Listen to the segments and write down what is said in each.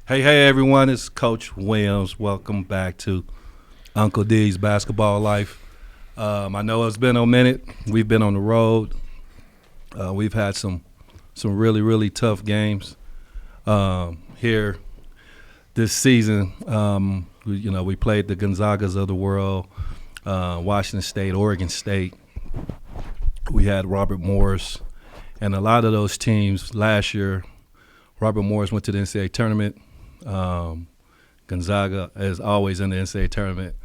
Hey, everyone, it's Coach Williams. Welcome back to Uncle D's Basketball Life. I know it's been a minute. We've been on the road. We've had some really, really tough games here this season. We played the Gonzagas of the world, Washington State, Oregon State. We had Robert Morris. And a lot of those teams last year, Robert Morris went to the NCAA tournament. Gonzaga is always in the NCAA tournament.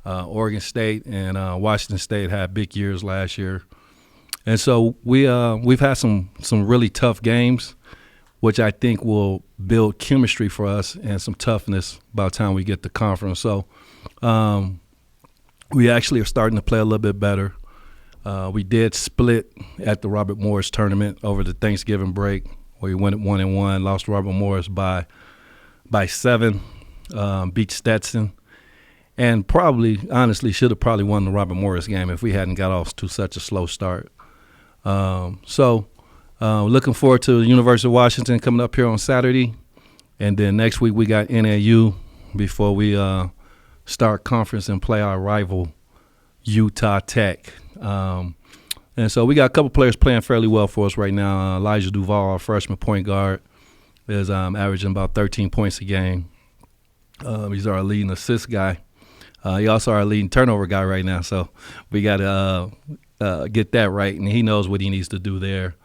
Oregon State and Washington State had big years last year. And so we've had some really tough games, which I think will build chemistry for us and some toughness by the time we get to conference. So we actually are starting to play a little bit better. We did split at the Robert Morris tournament over the Thanksgiving break, where we went 1-1, lost Robert Morris by 7, beat Stetson, and honestly, should have probably won the Robert Morris game if we hadn't got off to such a slow start. Looking forward to the University of Washington coming up here on Saturday, and then next week we got NAU before we start conference and play our rival Utah Tech. And so we got a couple players playing fairly well for us right now. Elijah Duval, our freshman point guard, is averaging about 13 points a game. He's our leading assist guy. He also our leading turnover guy right now. So we got to get that right, and he knows what he needs to do there.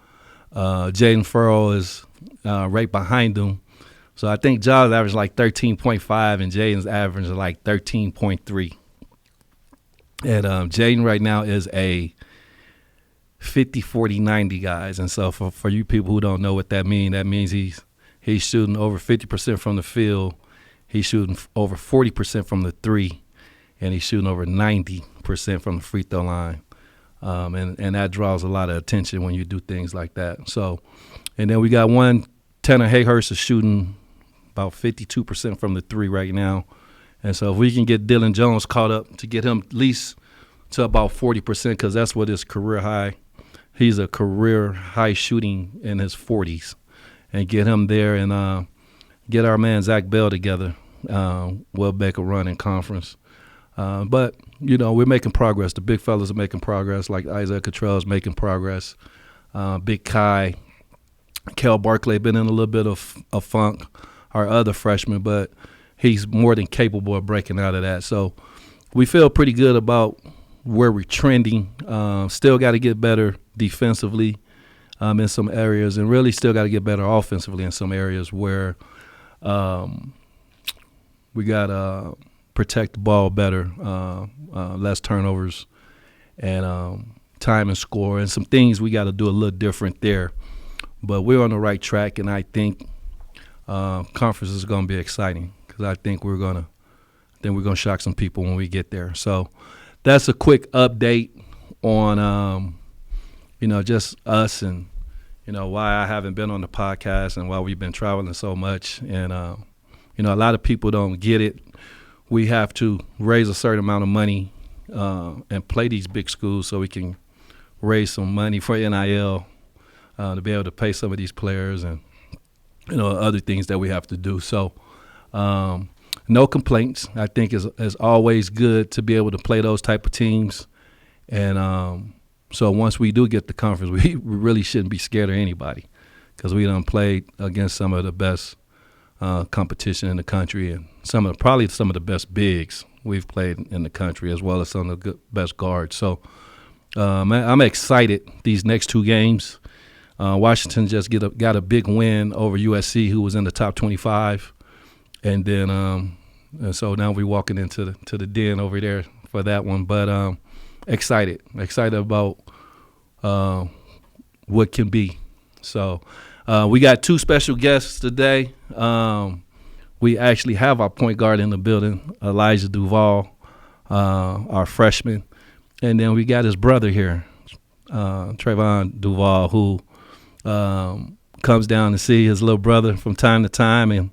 Jaden Furrow is right behind him. So I think John's average like 13.5, and Jaden's average is like 13.3. And Jaden right now is a 50-40-90 guys. And so for you people who don't know what that means he's shooting over 50% from the field. He's shooting over 40% from the three, and he's shooting over 90% from the free throw line. And that draws a lot of attention when you do things like that. So, and then we got one, Tanner Hayhurst is shooting about 52% from the three right now. And so if we can get Dylan Jones caught up to get him at least to about 40%, because that's what his career high. He's a career high shooting in his 40s. And get him there and get our man Zach Bell together. We'll make a run in conference. But, we're making progress. The big fellas are making progress, like Isaiah Cottrell is making progress. Big Kai. Kel Barkley been in a little bit of funk, our other freshman, but he's more than capable of breaking out of that. So we feel pretty good about where we're trending. Still got to get better defensively in some areas, and really still got to get better offensively in some areas where we got to protect the ball better, less turnovers, and time and score, and some things we got to do a little different there. But we're on the right track, and I think conference is going to be exciting, because I think we're going to shock some people when we get there. So that's a quick update on just us and why I haven't been on the podcast and why we've been traveling so much. And a lot of people don't get it. We have to raise a certain amount of money and play these big schools so we can raise some money for NIL to be able to pay some of these players and other things that we have to do. So no complaints. I think it's always good to be able to play those type of teams. And so once we do get the conference, we really shouldn't be scared of anybody, because we done played against some of the best competition in the country, and probably some of the best bigs we've played in the country, as well as some of the best guards. So I'm excited these next two games. Washington just got a big win over USC, who was in the top 25. And then and so now we're walking into the den over there for that one. But excited about what can be. So we got two special guests today. We actually have our point guard in the building, Elijah Duval, our freshman. And then we got his brother here, Trevon Duval, who comes down to see his little brother from time to time and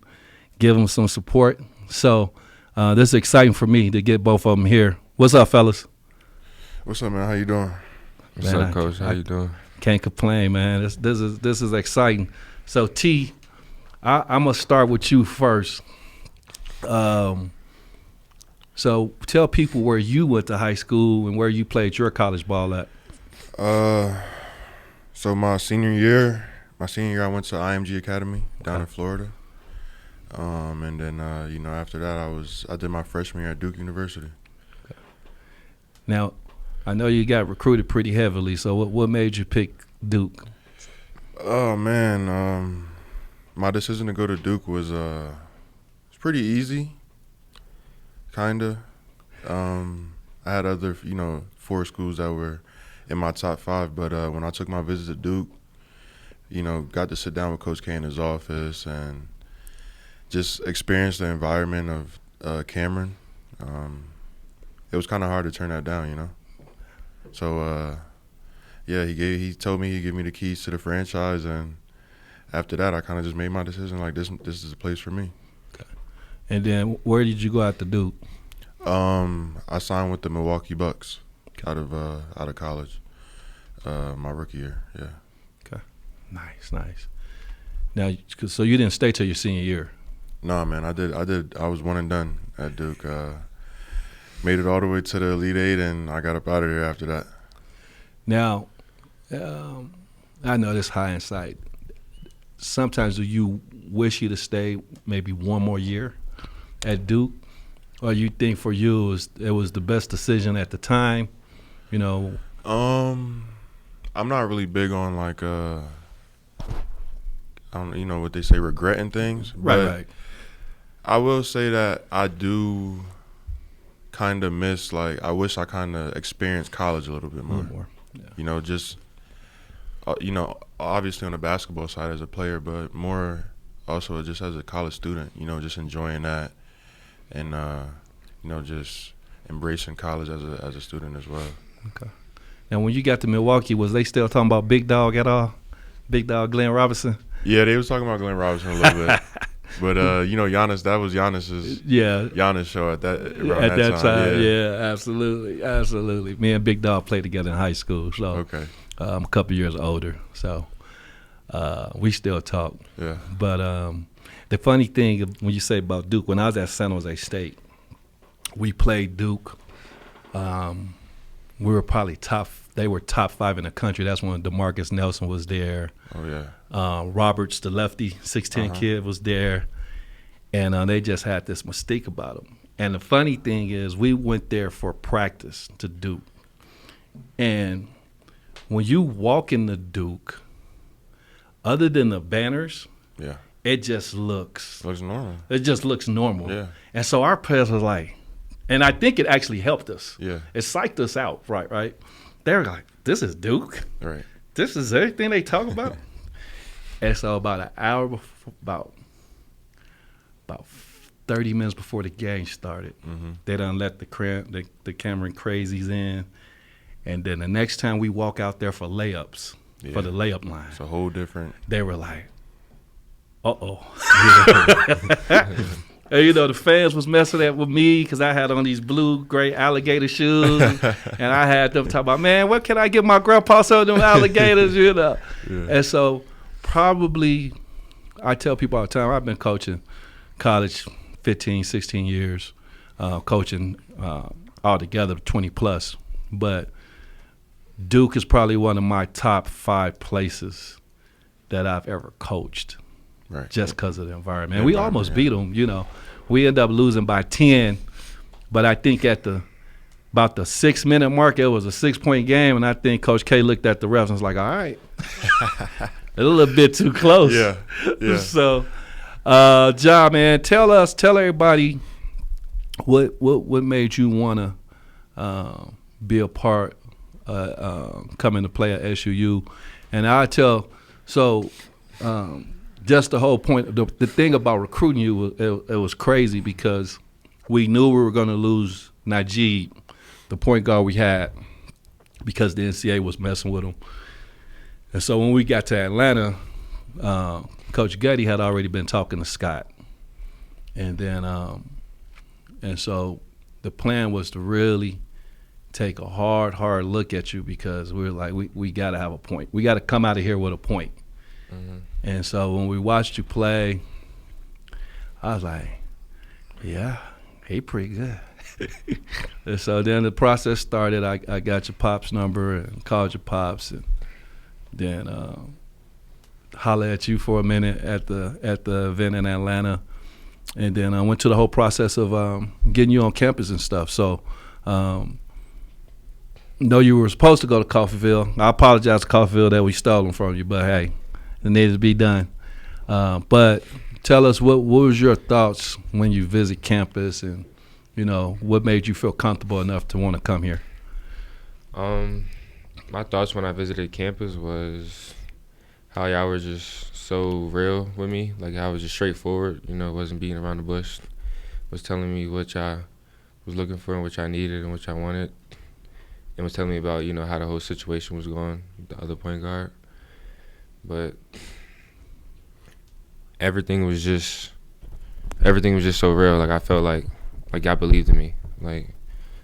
give him some support. So this is exciting for me to get both of them here. What's up, fellas? What's up, man? How you doing? What's up, Coach? How you doing? Can't complain, man. This is exciting. So T, I'm gonna start with you first. So tell people where you went to high school and where you played your college ball at. So my senior year, I went to IMG Academy down in Florida. And then after that, I did my freshman year at Duke University. Now, I know you got recruited pretty heavily. So what made you pick Duke? Oh man, my decision to go to Duke was it's pretty easy, kinda. I had other 4 schools that were in my top 5, but when I took my visit to Duke, got to sit down with Coach K in his office and just experience the environment of Cameron. It was kind of hard to turn that down, So he told me he'd give me the keys to the franchise, and after that, I kind of just made my decision like this is the place for me. Okay. And then where did you go out to Duke? I signed with the Milwaukee Bucks out of college, my rookie year. Yeah. Okay. Nice. Now, so you didn't stay till your senior year? No, man, I did. I was one and done at Duke. Made it all the way to the Elite Eight, and I got up out of there after that. Now, I know this hindsight. Sometimes do you wish you to stay maybe one more year at Duke? Or you think for you it was the best decision at the time? I'm not really big on like I don't what they say, regretting things. Right. I will say that I do kind of miss, I wish I kind of experienced college a little bit more. Yeah. Just obviously on the basketball side as a player, but more also just as a college student. Just enjoying that. And just embracing college as a student as well. Okay. Now, when you got to Milwaukee, was they still talking about Big Dog at all? Big Dog Glenn Robinson? Yeah, they was talking about Glenn Robinson a little bit. But Giannis, that was Giannis's Giannis show at that time. Yeah, absolutely. Me and Big Dog played together in high school, so okay. I'm a couple years older, so we still talk. Yeah. But the funny thing when you say about Duke, when I was at San Jose State, we played Duke. We were probably they were top 5 in the country. That's when DeMarcus Nelson was there. Oh, yeah. Roberts, the lefty, 6'10" kid, was there. And they just had this mystique about him. And the funny thing is we went there for practice to Duke. And when you walk into Duke, other than the banners, yeah, it just looks normal. It just looks normal. Yeah. And so our players was like, and I think it actually helped us. Yeah. It psyched us out, right? They were like, this is Duke? Right. This is everything they talk about? And so about an hour before, about 30 minutes before the game started, they done let the Cameron crazies in. And then the next time we walk out there for layups, for the layup line. It's a whole different. They were like, uh-oh. And, the fans was messing up with me because I had on these blue, gray alligator shoes. And I had them talk about, man, what can I give my grandpa some of them alligators, Yeah. And so probably, I tell people all the time, I've been coaching college 15, 16 years, coaching altogether 20 plus. But Duke is probably one of my top 5 places that I've ever coached. Right. Just because of the environment. And we almost beat them, We ended up losing by 10, but I think at about the 6-minute mark, it was a 6-point game, and I think Coach K looked at the refs and was like, all right, a little bit too close. Yeah. So, John, man, tell everybody what made you want to be a part, coming to play at SUU. And I tell, just the whole point, the thing about recruiting you, it was crazy because we knew we were going to lose Najee, the point guard we had, because the NCAA was messing with him. And so when we got to Atlanta, Coach Gutty had already been talking to Scott. And then, and so the plan was to really take a hard look at you because we were like, we got to have a point. We got to come out of here with a point. And so when we watched you play, I was like, yeah, he pretty good. And so then the process started. I got your pop's number and called your pops, and then holler at you for a minute at the event in Atlanta, and then I went to the whole process of getting you on campus and stuff. So, though you were supposed to go to Coffeyville, I apologize to Coffeyville that we stole them from you, but hey, it needed to be done. But tell us what was your thoughts when you visit campus, and what made you feel comfortable enough to want to come here? My thoughts when I visited campus was how y'all were just so real with me. Like, I was just straightforward, wasn't beating around the bush. Was telling me what y'all was looking for and what y'all needed and what y'all wanted. And was telling me about, how the whole situation was going, the other point guard. But everything was just so real. Like, I felt like y'all believed in me. Like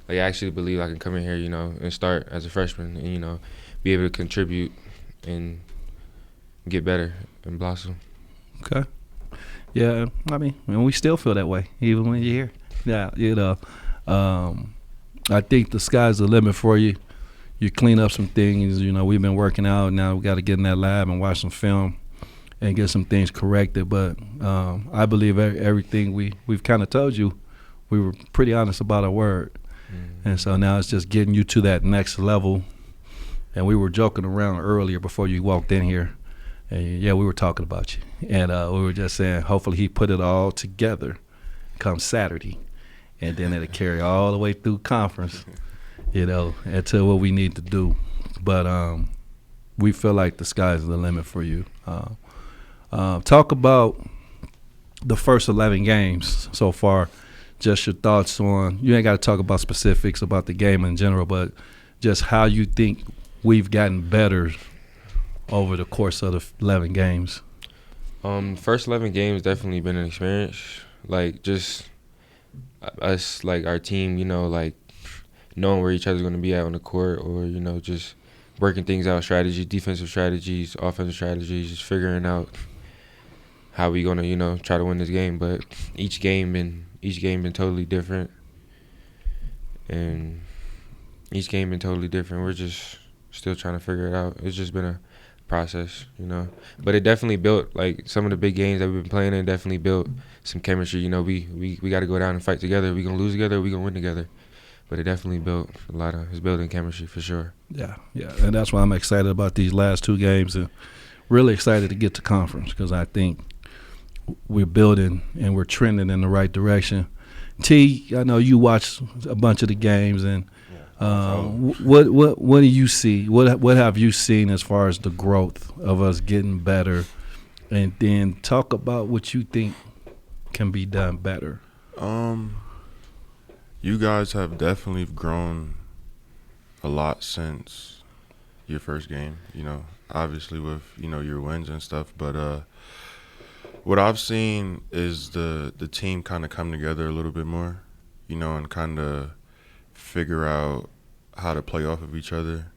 I actually believe I can come in here, and start as a freshman and, be able to contribute and get better and blossom. Okay. Yeah, I mean, and we still feel that way, even when you're here. Yeah, I think the sky's the limit for you. You clean up some things. We've been working out. Now we got to get in that lab and watch some film and get some things corrected. But I believe everything we've kind of told you, we were pretty honest about our word. Mm-hmm. And so now it's just getting you to that next level. And we were joking around earlier before you walked in here. And yeah, we were talking about you. And we were just saying, hopefully he put it all together come Saturday. And then it'll carry all the way through conference, until what we need to do. But we feel like the sky's the limit for you. Talk about the first 11 games so far. Just your thoughts on, you ain't got to talk about specifics about the game in general, but just how you think we've gotten better over the course of the 11 games. First 11 games definitely been an experience. Like, just us, like our team, like knowing where each other's going to be at on the court, or, just working things out, strategy, defensive strategies, offensive strategies, just figuring out how we going to, try to win this game. But each game been totally different. And each game been totally different. We're just still trying to figure it out. It's just been a process, But it definitely built, like, some of the big games that we've been playing in definitely built some chemistry. We got to go down and fight together. We going to lose together, or we going to win together. But it definitely built it's building chemistry for sure. Yeah. And that's why I'm excited about these last two games, and really excited to get to conference, because I think we're building and we're trending in the right direction. T, I know you watched a bunch of the games, and what do you see? What have you seen as far as the growth of us getting better? And then talk about what you think can be done better. You guys have definitely grown a lot since your first game, obviously with, your wins and stuff. But what I've seen is the team kind of come together a little bit more, and kind of figure out how to play off of each other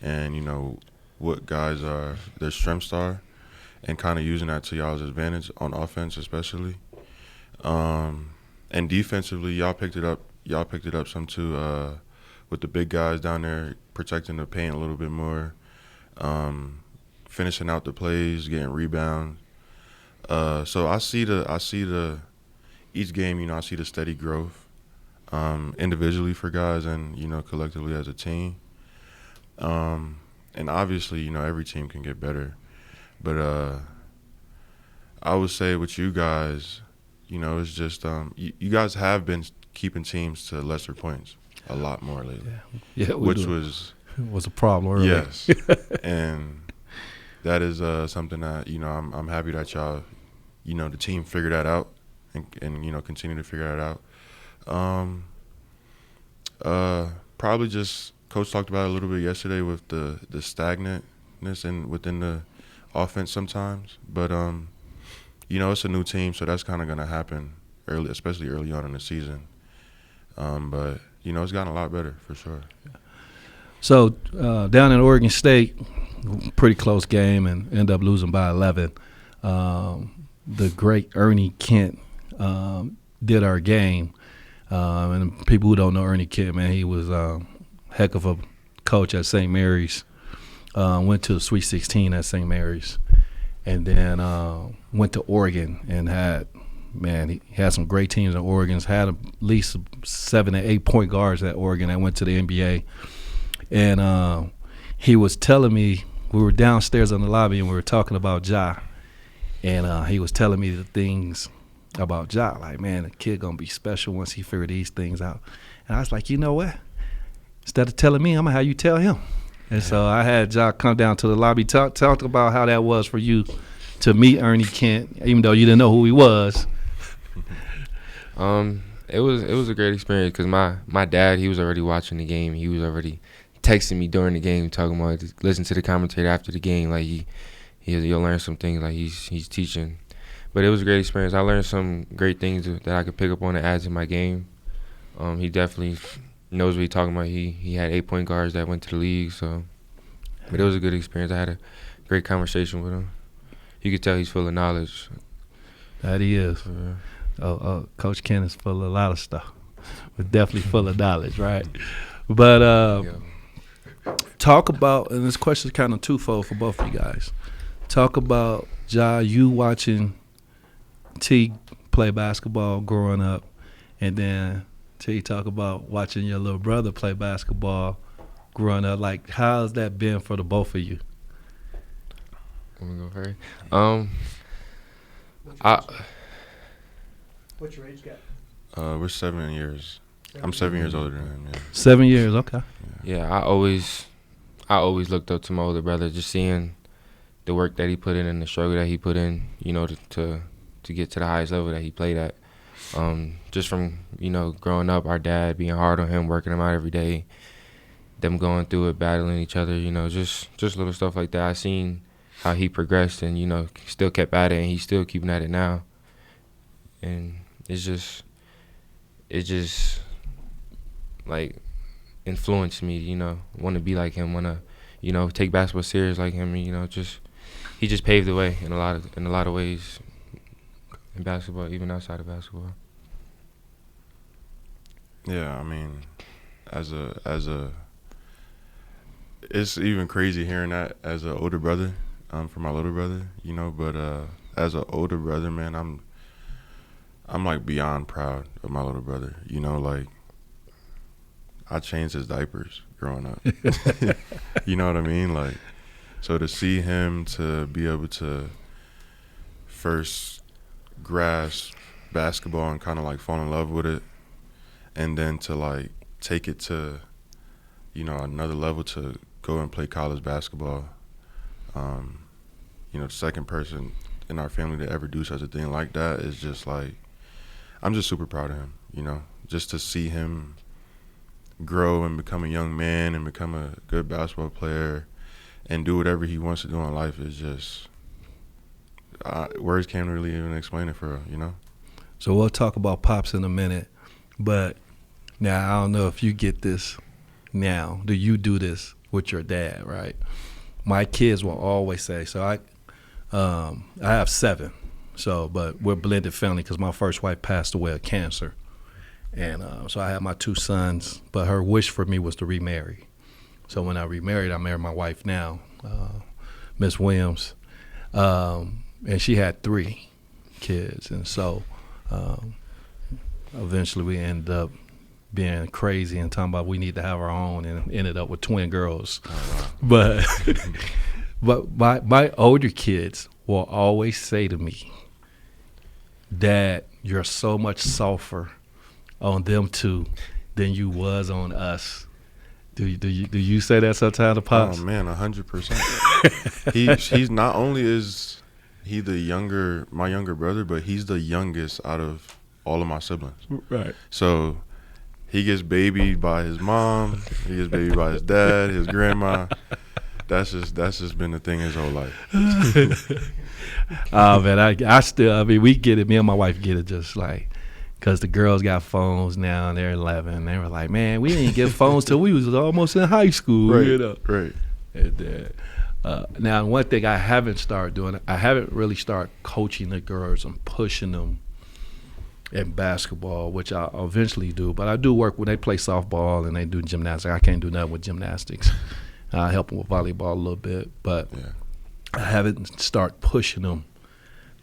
and, what guys their strengths are, and kind of using that to y'all's advantage on offense especially. And defensively, y'all picked it up some too, with the big guys down there protecting the paint a little bit more, finishing out the plays, getting rebounds. So I see each game, I see the steady growth, individually for guys and, collectively as a team. And obviously, every team can get better. But I would say with you guys, it's just you guys have been keeping teams to lesser points a lot more lately. Yeah, which was a problem earlier. Yes. And that is something that, I'm happy that y'all, the team figured that out and continue to figure that out. Probably just Coach talked about it a little bit yesterday with the stagnantness and within the offense sometimes. But, it's a new team, so that's kind of going to happen early, especially early on in the season. But, it's gotten a lot better for sure. So down in Oregon State, pretty close game and end up losing by 11. The great Ernie Kent did our game. And people who don't know Ernie Kent, man, he was a heck of a coach at St. Mary's. Went to the Sweet 16 at St. Mary's, and then went to Oregon and he had some great teams in Oregon. Had at least 7 and 8 point guards at Oregon that went to the NBA. And he was telling me, we were downstairs in the lobby and we were talking about Ja. And he was telling me the things about Ja. Like, man, the kid going to be special once he figure these things out. And I was like, you know what? Instead of telling me, I'm going to have you tell him. And so I had Ja come down to the lobby, talk about how that was for you to meet Ernie Kent, even though you didn't know who he was. It was a great experience because my dad, he was already watching the game. He was already texting me during the game, talking about listen to the commentator after the game. Like he'll learn some things like he's teaching. But it was a great experience. I learned some great things that I could pick up on and add to my game. He definitely knows what he's talking about. He had 8 point guards that went to the league. So, but it was a good experience. I had a great conversation with him. You could tell he's full of knowledge. That he is. Coach Ken is full of a lot of stuff, but definitely full of knowledge, right? But talk about, and this question is kind of twofold for both of you guys. Talk about, Ja, you watching T play basketball growing up, and then T, talk about watching your little brother play basketball growing up. Like, how's that been for the both of you? I'm gonna go first. What's your age gap? We're 7 years. I'm 7 years older than him. Yeah. 7 years, okay. Yeah, I always looked up to my older brother, just seeing the work that he put in and the struggle that he put in, you know, to get to the highest level that he played at. Just from, you know, growing up, our dad being hard on him, working him out every day, them going through it, battling each other, you know, just little stuff like that. I seen how he progressed and, you know, still kept at it, and he's still keeping at it now. And it just like influenced me, you know, want to be like him, want to, you know, take basketball serious like him, and, you know, he just paved the way in a lot of ways in basketball, even outside of basketball. Yeah, I mean, as a, it's even crazy hearing that as an older brother, from my little brother, you know. But as an older brother, man, I'm like beyond proud of my little brother. You know, like I changed his diapers growing up. You know what I mean? Like, so to see him to be able to first grasp basketball and kind of like fall in love with it, and then to like take it to, you know, another level to go and play college basketball. You know, the second person in our family to ever do such a thing like that is just like, I'm just super proud of him, you know, just to see him grow and become a young man and become a good basketball player and do whatever he wants to do in life is just, words can't really even explain it for real, you know? So we'll talk about Pops in a minute, but now I don't know if you get this now. Do you do this with your dad, right? My kids will always say, so I have 7, so but we're a blended family because my first wife passed away of cancer. And so I had my 2 sons, but her wish for me was to remarry. So when I remarried, I married my wife now, Miss Williams, and she had 3 kids. And so eventually we ended up being crazy and talking about we need to have our own, and ended up with twin girls. Oh, wow. But my older kids will always say to me, Dad, you're so much softer on them 2 than you was on us. Do you say that sometimes to Pops? Oh man, 100%. He's not only is he my younger brother, but he's the youngest out of all of my siblings. Right. So he gets babied by his mom, he gets babied by his dad, his grandma. That's just been the thing his whole life. Oh man, I mean, we get it. Me and my wife get it just like, because the girls got phones now and they're 11. They were like, man, we didn't get phones till we was almost in high school. Right, you know? right. And, now, one thing I haven't started doing, I haven't really started coaching the girls and pushing them in basketball, which I'll eventually do. But I do work when they play softball and they do gymnastics. I can't do nothing with gymnastics. I help them with volleyball a little bit, but I haven't start pushing them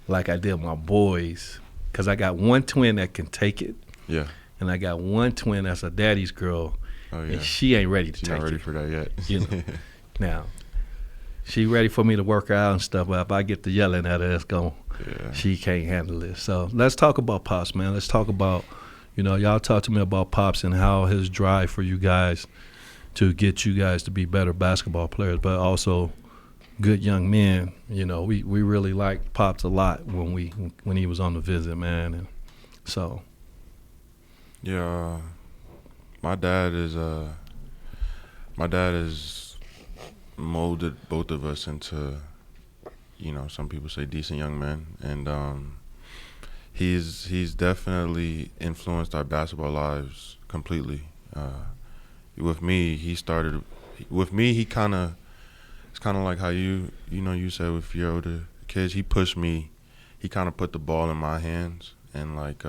like I did my boys, because I got one twin that can take it. Yeah. And I got one twin that's a daddy's girl. Oh, yeah. And she ain't ready to She's take not ready it. for that yet. You know. Now, she ready for me to work out and stuff, but if I get to yelling at her, it's going, she can't handle it. So let's talk about Pops, man. Let's talk about, y'all talk to me about Pops and how his drive for you guys to get you guys to be better basketball players, but also good young men. We really liked Pops a lot when he was on the visit, man. And so. Yeah, my dad is molded both of us into, some people say decent young men, and he's definitely influenced our basketball lives completely. With me, it's kind of like how you said with your older kids. He pushed me. He kind of put the ball in my hands and like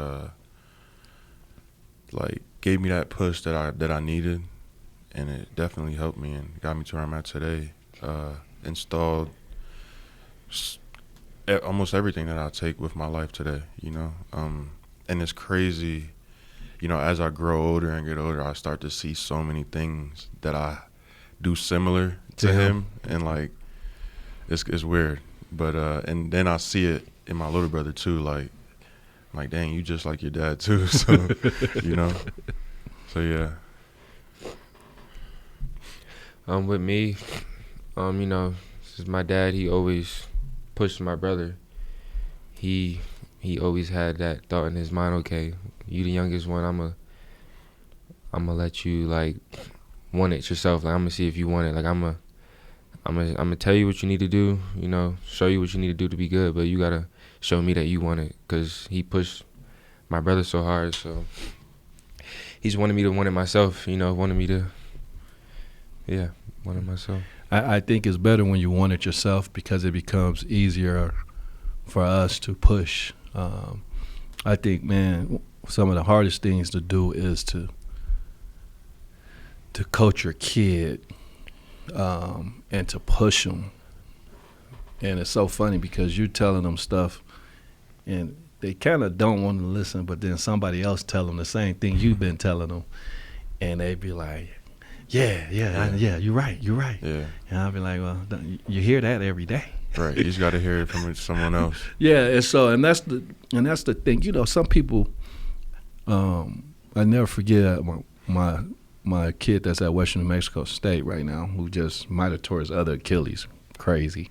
gave me that push that I needed, and it definitely helped me and got me to where I'm at today. Installed almost everything that I take with my life today, and it's crazy, as I grow older and get older, I start to see so many things that I do similar to him, and it's weird, but and then I see it in my little brother too, like dang, you just like your dad too, so so yeah. With me, since my dad, he always pushed my brother. He always had that thought in his mind, okay, you the youngest one, I'm gonna let you want it yourself. I'm gonna see if you want it. I'm gonna tell you what you need to do, show you what you need to do to be good, but you gotta show me that you want it, because he pushed my brother so hard. So he's wanted me to want it myself, wanted me to, want it myself. I think it's better when you want it yourself, because it becomes easier for us to push. I think, man, some of the hardest things to do is to coach your kid and to push them. And it's so funny because you're telling them stuff and they kind of don't want to listen, but then somebody else tell them the same thing you've been telling them, and they be like, yeah, you're right. Yeah. And I'll be like, well, you hear that every day. Right. You just got to hear it from someone else. Yeah, and that's the thing. Some people, I never forget my kid that's at Western New Mexico State right now, who just might have tore his other Achilles, crazy.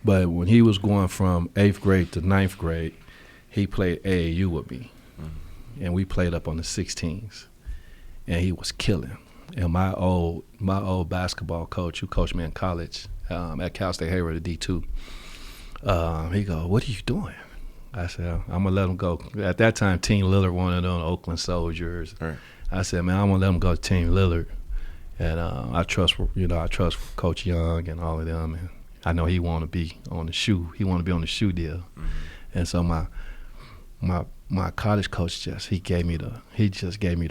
But when he was going from 8th grade to 9th grade, he played AAU with me, and we played up on the 16s, and he was killing. And my old basketball coach, who coached me in college at Cal State Hayward, the D2, he go, "What are you doing?" I said, "I'm gonna let him go." At that time, Team Lillard wanted on Oakland Soldiers. Right. I said, "Man, I'm gonna let him go to Team Lillard," and I trust Coach Young and all of them, and I know he want to be on the shoe. He want to be on the shoe deal, and so my college coach just gave me the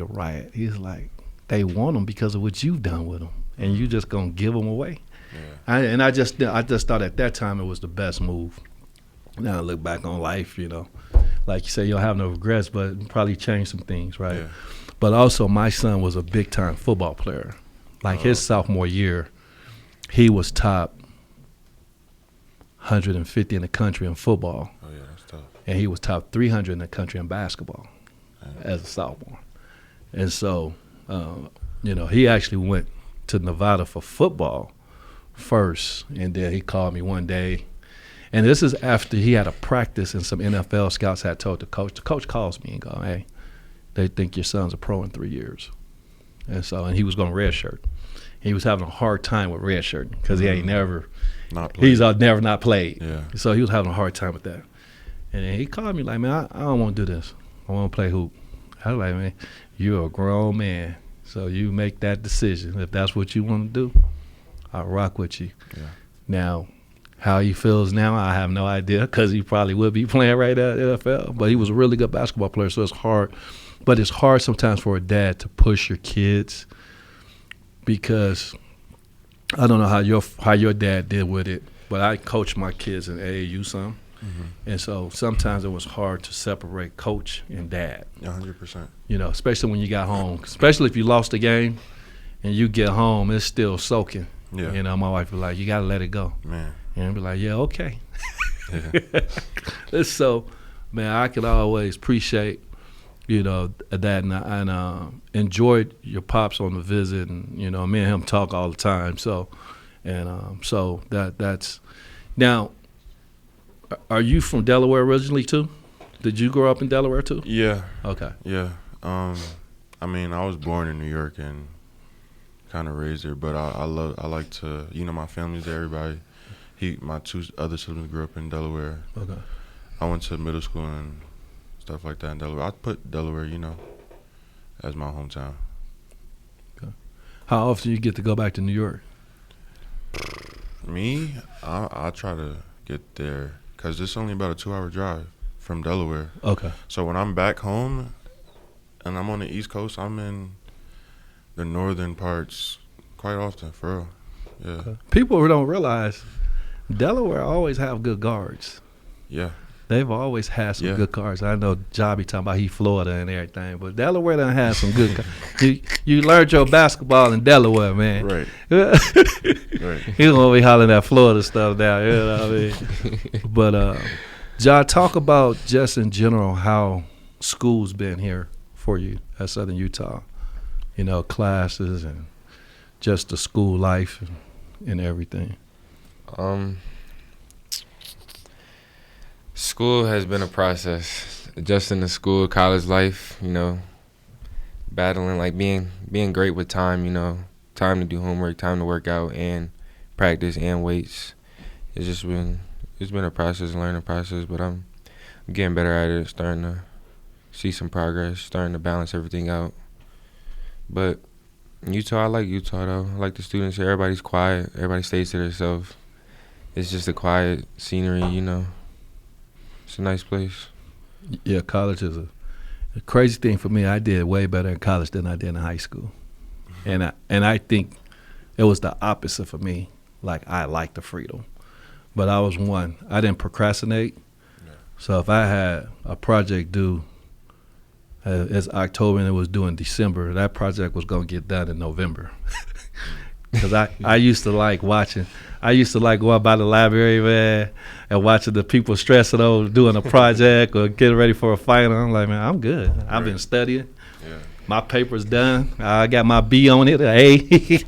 riot. He's like, they want them because of what you've done with them, and you just gonna give them away. Yeah. I just thought at that time it was the best move. Now I look back on life, like you say, you don't have no regrets, but it probably changed some things, right? Yeah. But also, my son was a big time football player. Like his sophomore year, he was top 150 in the country in football. Oh yeah, that's tough. And he was top 300 in the country in basketball as a sophomore. And so, he actually went to Nevada for football first, and then he called me one day. And this is after he had a practice and some NFL scouts had told the coach. The coach calls me and goes, "Hey, they think your son's a pro in 3 years." And he was going redshirt. He was having a hard time with redshirt because he ain't never not played. He's never not played. Yeah. So he was having a hard time with that. And then he called me like, "Man, I don't want to do this. I want to play hoop." I was like, "Man, you're a grown man, so you make that decision. If that's what you want to do, I'll rock with you." Yeah. Now, How he feels now, I have no idea, because he probably would be playing right at NFL. But he was a really good basketball player, so it's hard. But it's hard sometimes for a dad to push your kids, because I don't know how your dad did with it, but I coached my kids in AAU some. And so sometimes it was hard to separate coach and dad. 100%. You know, especially when you got home, especially if you lost the game and you get home, it's still soaking. Yeah. You know, my wife would be like, you got to let it go. Man. And I'd be like, yeah, okay. Yeah. So, man, I could always appreciate, you know, that, and enjoyed your pops on the visit, and, you know, me and him talk all the time. So, and so that's now. Are you from Delaware originally too? Did you grow up in Delaware too? Yeah. Okay. Yeah. I mean, I was born in New York and kind of raised there, but I like to, you know, my family's there. Everybody. My two other siblings grew up in Delaware. Okay. I went to middle school and stuff like that in Delaware. I put Delaware, you know, as my hometown. Okay. How often you get to go back to New York? Me, I try to get there because it's only about a 2-hour drive from Delaware. Okay. So when I'm back home and I'm on the East Coast, I'm in the northern parts quite often, for real. Yeah. Okay. People don't realize Delaware always have good guards. Yeah. They've always had some Yeah. good guards. I know Jobby talking about he Florida and everything, but Delaware done had some good guards. You learned your basketball in Delaware, man. Right. Right. He gonna be hollering that Florida stuff down, you know what I mean? But John, talk about just in general how school's been here for you at Southern Utah. You know, classes and just the school life and everything. School has been a process. Adjusting to school, college life, you know, battling, like being great with time, you know, time to do homework, time to work out and practice and weights. It's been a process, learning process, but I'm getting better at it, starting to see some progress, starting to balance everything out. But Utah, I like Utah though. I like the students here. Everybody's quiet. Everybody stays to themselves. It's just a quiet scenery, you know. It's a nice place. Yeah, college is a crazy thing for me. I did way better in college than I did in high school, and I think it was the opposite for me. Like, I like the freedom, but I didn't procrastinate. Yeah. So if I had a project due, it's October and it was due in December, that project was gonna get done in November. Because I used to like watching. I used to like going by the library, man, and watching the people stressing over doing a project or getting ready for a final. I'm like, man, I'm good. I've been studying. Yeah. My paper's done. I got my B on it, A.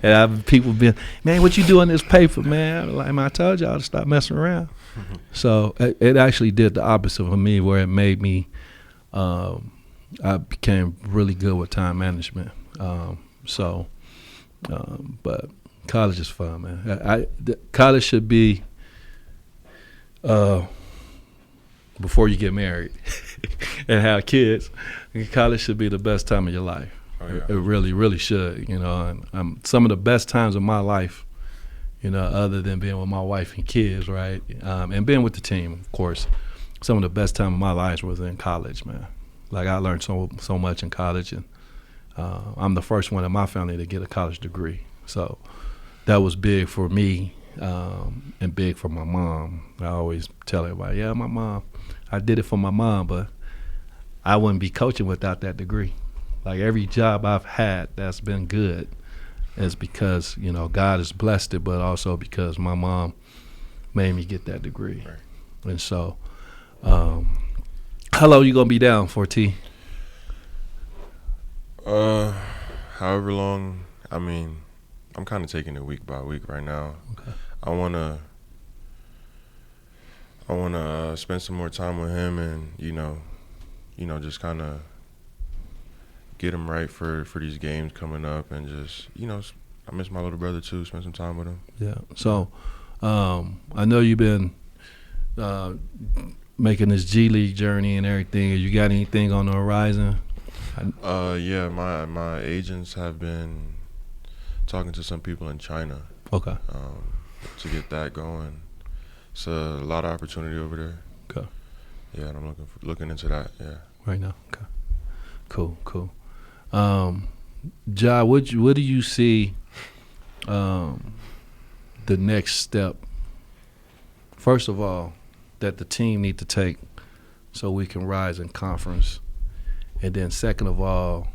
And people been, man, what you do on this paper, man? Like, man, I told y'all to stop messing around. So it actually did the opposite for me, where it made me, I became really good with time management. But college is fun, man. College should be before you get married and have kids. College should be the best time of your life. Oh, yeah. It really, really should. You know, and some of the best times of my life, you know, other than being with my wife and kids, right, and being with the team, of course. Some of the best time of my life was in college, man. Like, I learned so much in college, and I'm the first one in my family to get a college degree. So that was big for me and big for my mom. I always tell everybody, yeah, my mom, I did it for my mom, but I wouldn't be coaching without that degree. Like, every job I've had that's been good is because, you know, God has blessed it, but also because my mom made me get that degree. Right. And so how long you going to be down for, T? However long. I mean, I'm kind of taking it week by week right now. Okay. I wanna spend some more time with him, and you know, just kind of get him right for these games coming up, and just, you know, I miss my little brother too. Spend some time with him. Yeah. So I know you've been making this G League journey and everything. You got anything on the horizon? Yeah, my agents have been talking to some people in China. Okay. To get that going. It's a lot of opportunity over there. Okay. Yeah, and I'm looking into that. Yeah. Right now. Okay. Cool. Ja, what do you see the next step, first of all, that the team need to take so we can rise in conference? And then second of all,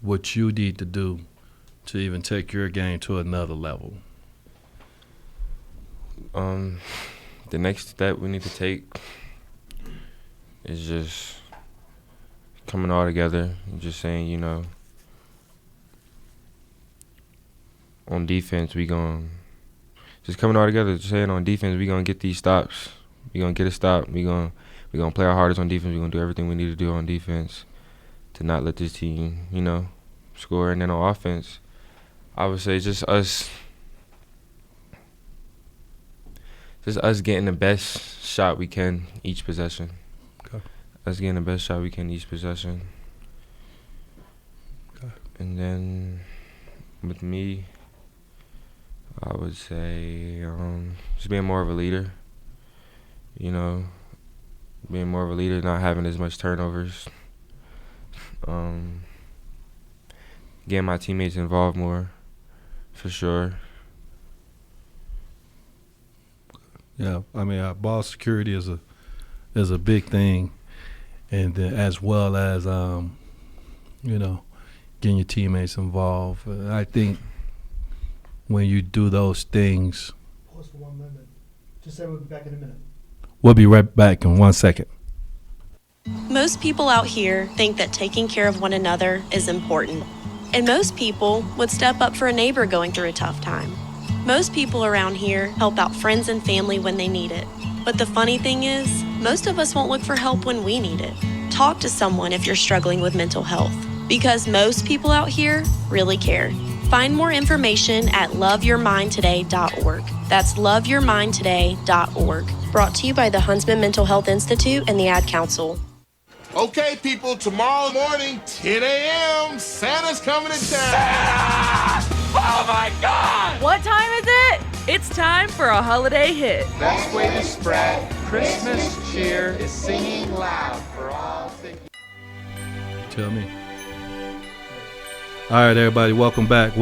what you need to do to even take your game to another level? The next step we need to take is just coming all together and just saying, you know, on defense just coming all together, just saying on defense we gonna get these stops. We gonna get a stop. We gonna play our hardest on defense. We gonna do everything we need to do on defense to not let this team, you know, score. And then on offense, I would say just us getting the best shot we can each possession. Okay. Us getting the best shot we can each possession. Okay. And then with me, I would say just being more of a leader. You know, being more of a leader, not having as much turnovers. Getting my teammates involved more, for sure. Yeah, I mean, ball security is a big thing, and then as well as you know, getting your teammates involved. I think when you do those things, Pause for 1 minute. Just say we'll be back in a minute. we'll be right back in 1 second. Most people out here think that taking care of one another is important. And most people would step up for a neighbor going through a tough time. Most people around here help out friends and family when they need it. But the funny thing is, most of us won't look for help when we need it. Talk to someone if you're struggling with mental health, because most people out here really care. Find more information at loveyourmindtoday.org. That's loveyourmindtoday.org. Brought to you by the Huntsman Mental Health Institute and the Ad Council. Okay, people, tomorrow morning, 10 a.m., Santa's coming to town. Oh my God! What time is it? It's time for a holiday hit. Best way to spread Christmas cheer is singing loud for all to hear. Tell me. All right, everybody, welcome back. I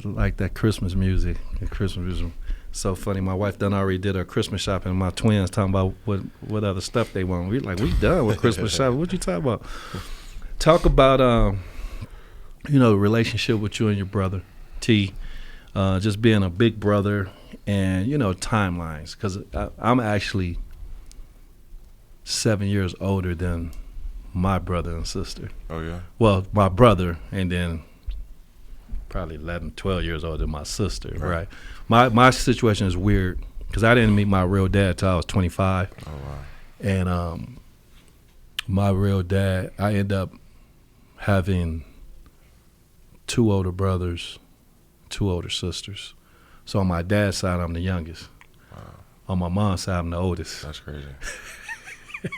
like that Christmas music. The Christmas music. So funny. My wife done already did her Christmas shopping, and my twins talking about what other stuff they want. We done with Christmas shopping. What you talking about? Talk about the relationship with you and your brother T, just being a big brother, and timelines. Because I'm actually 7 years older than my brother and sister. Oh, yeah? Well, my brother, and then probably 11, 12 years older than my sister, right? My situation is weird because I didn't meet my real dad till I was 25. Oh, wow. And my real dad, I ended up having 2 older brothers, 2 older sisters. So on my dad's side, I'm the youngest. Wow. On my mom's side, I'm the oldest. That's crazy.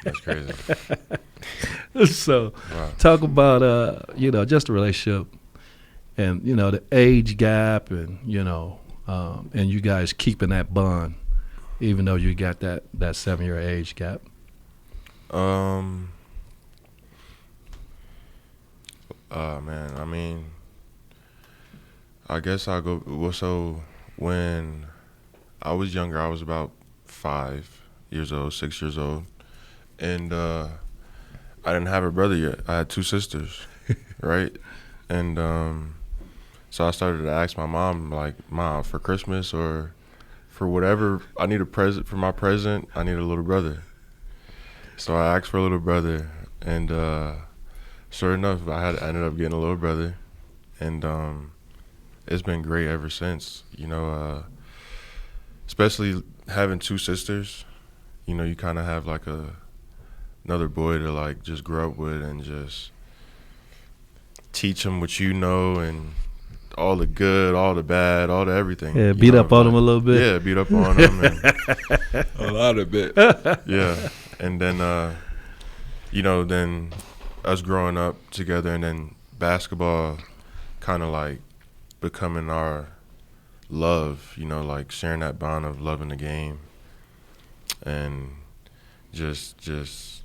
That's crazy. So Wow. talk about, just the relationship and, the age gap and, and you guys keeping that bond, even though you got that 7-year age gap. Man, I mean, I guess I'll go. Well, so when I was younger, I was about 5 years old, 6 years old, and I didn't have a brother yet. I had 2 sisters, right? And so I started to ask my mom, like, Mom, for Christmas or for whatever, I need a present. For my present, I need a little brother. So I asked for a little brother, and sure enough, I ended up getting a little brother, and it's been great ever since. Especially having 2 sisters, you kind of have like another boy to like just grow up with and just teach him what and all the good, all the bad, all the everything. Yeah, beat up on him a little bit. Yeah, beat up on him. And, A lot of it. yeah, and then then us growing up together, and then basketball kind of like becoming our love, you know, like sharing that bond of loving the game and just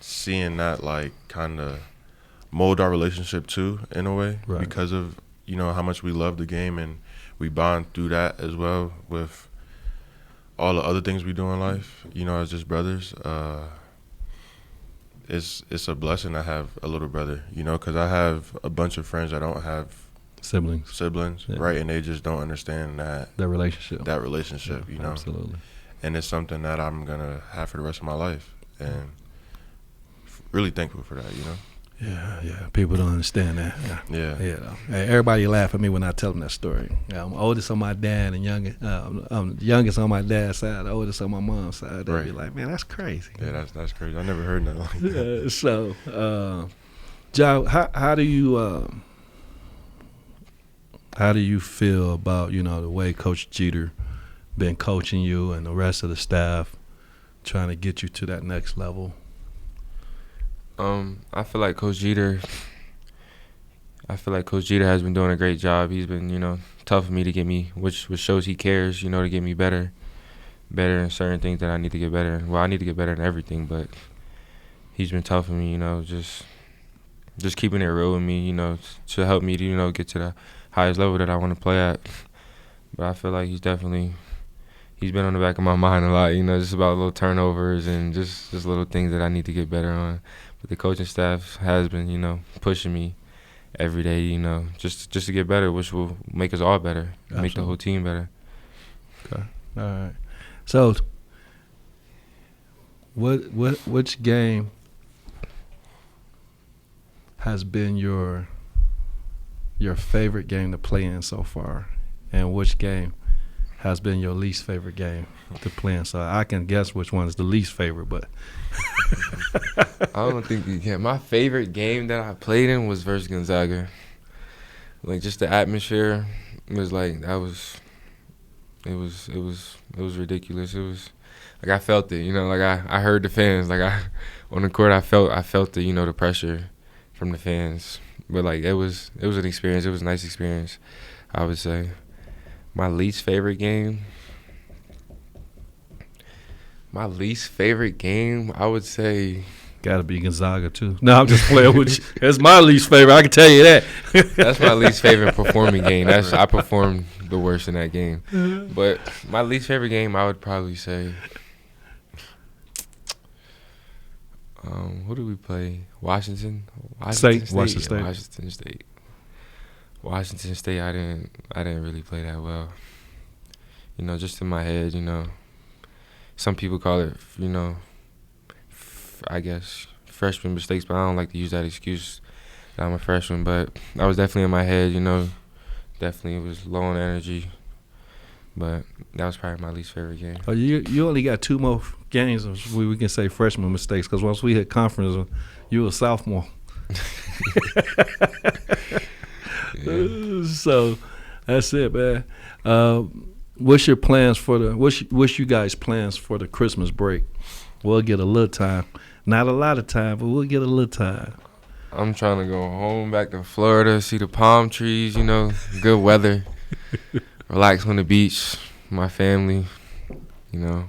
seeing that like kind of mold our relationship too in a way, Right. because of, you know, how much we love the game and we bond through that as well with all the other things we do in life, you know, as just brothers. It's a blessing to have a little brother, you know, because I have a bunch of friends that don't have Siblings. siblings, right, and they just don't understand that Relationship. you know. Absolutely. And it's something that I'm gonna have for the rest of my life, and really thankful for that, you know. Yeah. People don't understand that. Yeah. Hey, everybody laugh at me when I tell them that story. I'm oldest on my dad and youngest on my dad's side, the oldest on my mom's side. They'd be like, man, that's crazy. Yeah, that's crazy. I never heard nothing like that. So, John, how do you feel about, you know, the way Coach Jeter been coaching you and the rest of the staff trying to get you to that next level? I feel like Coach Jeter has been doing a great job. He's been, you know, tough for me to get me, which shows he cares, you know, to get me better in certain things that I need to get better in. Well, I need to get better in everything, but he's been tough for me, you know, just keeping it real with me, you know, to help me to, you know, get to the highest level that I want to play at. But I feel like he's been on the back of my mind a lot, you know, just about little turnovers and just little things that I need to get better on. But the coaching staff has been, you know, pushing me every day, you know, just to get better, which will make us all better, make the whole team better. Okay. All right. So, which game has been your favorite game to play in so far, and which game has been your least favorite game to play in? So I can guess which one is the least favorite, but I don't think you can. My favorite game that I played in was versus Gonzaga. Like, just the atmosphere was like, it was ridiculous. It was like, I felt it, you know, like I heard the fans. Like, on the court, I felt the, you know, the pressure from the fans. But like, it was an experience. It was a nice experience, I would say. My least favorite game, I would say. Gotta be Gonzaga too. No, I'm just playing with you. It's my least favorite. I can tell you that. That's my least favorite performing game. I performed the worst in that game. But my least favorite game, I would probably say. Who did we play? Washington State. Washington State. I didn't really play that well. You know, just in my head. You know, some people call it, you know, I guess freshman mistakes, but I don't like to use that excuse that I'm a freshman. But I was definitely in my head. You know, definitely was low on energy. But that was probably my least favorite game. Oh, you only got 2 more games. We can say freshman mistakes, because once we hit conference, you were a sophomore. Yeah. So that's it, man. What's your plans for what's you guys' plans for the Christmas break? We'll get a little time, not a lot of time, but we'll get a little time. I'm trying to go home back to Florida, see the palm trees, you know, good weather, relax on the beach, my family, you know,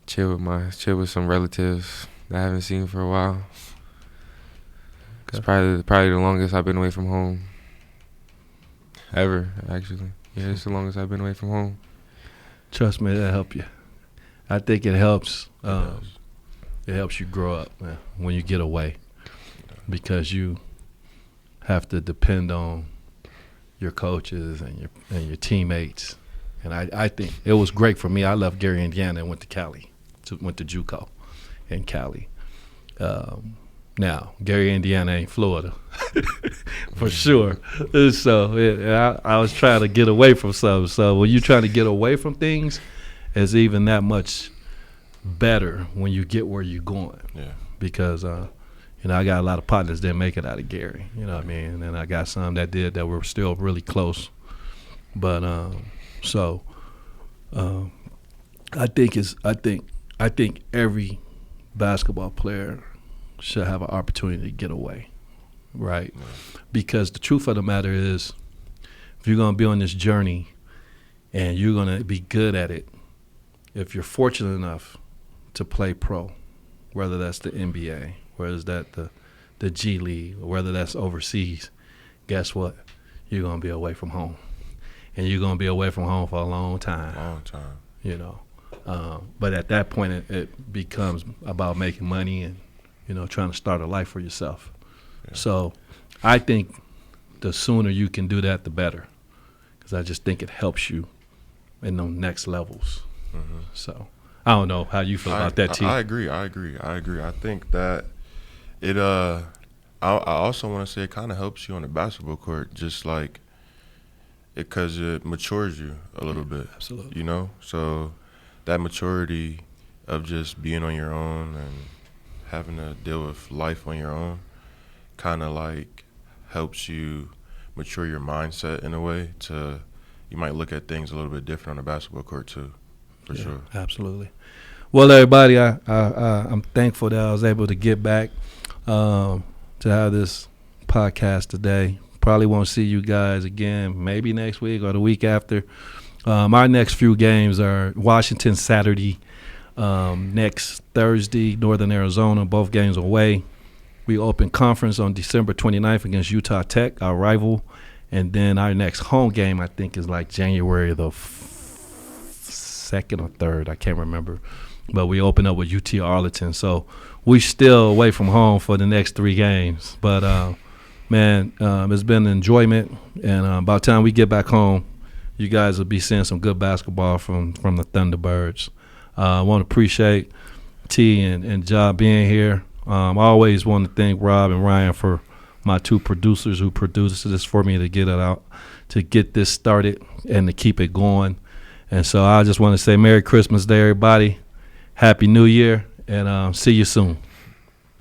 chill with some relatives that I haven't seen for a while. It's probably the longest I've been away from home ever, actually. Yeah, it's the longest I've been away from home. Trust me, that'll help you. I think it helps. It helps you grow up, man, when you get away, because you have to depend on your coaches and your teammates. And I think it was great for me. I left Gary, Indiana, and went to Cali, went to JUCO in Cali. Now, Gary, Indiana ain't Florida, for sure. So I was trying to get away from something. So when you're trying to get away from things, it's even that much better when you get where you're going. Yeah. Because, you know, I got a lot of partners that make it out of Gary, you know what I mean? And then I got some that did that were still really close. But I think every basketball player should have an opportunity to get away. right? Because the truth of the matter is, if you're going to be on this journey and you're going to be good at it, if you're fortunate enough to play pro, whether that's the NBA, whether that's the G League, or whether that's overseas, guess what? You're going to be away from home. And you're going to be away from home for a long time. Long time. You know. But at that point, it becomes about making money and, trying to start a life for yourself. Yeah. So I think the sooner you can do that, the better. Because I just think it helps you in those next levels. Mm-hmm. So I don't know how you feel about that, T. I agree. I think that it I also want to say it kind of helps you on the basketball court, just like because it matures you a little bit. Absolutely. So that maturity of just being on your own and having to deal with life on your own kind of like helps you mature your mindset in a way to you might look at things a little bit different on the basketball court too, for sure. Absolutely. Well, everybody, I'm thankful that I was able to get back to have this podcast today. Probably won't see you guys again maybe next week or the week after. Our next few games are Washington Saturday, next Thursday, Northern Arizona, both games away. We open conference on December 29th against Utah Tech, our rival. And then our next home game, I think, is like January the 2nd or 3rd. I can't remember. But we open up with UT Arlington. So we still away from home for the next 3 games. But, man, it's been an enjoyment. And by the time we get back home, you guys will be seeing some good basketball from the Thunderbirds. I want to appreciate T and Ja being here. I always want to thank Rob and Ryan for my 2 producers who produced this for me to get it out, to get this started and to keep it going. And so I just want to say Merry Christmas to everybody. Happy New Year, and see you soon.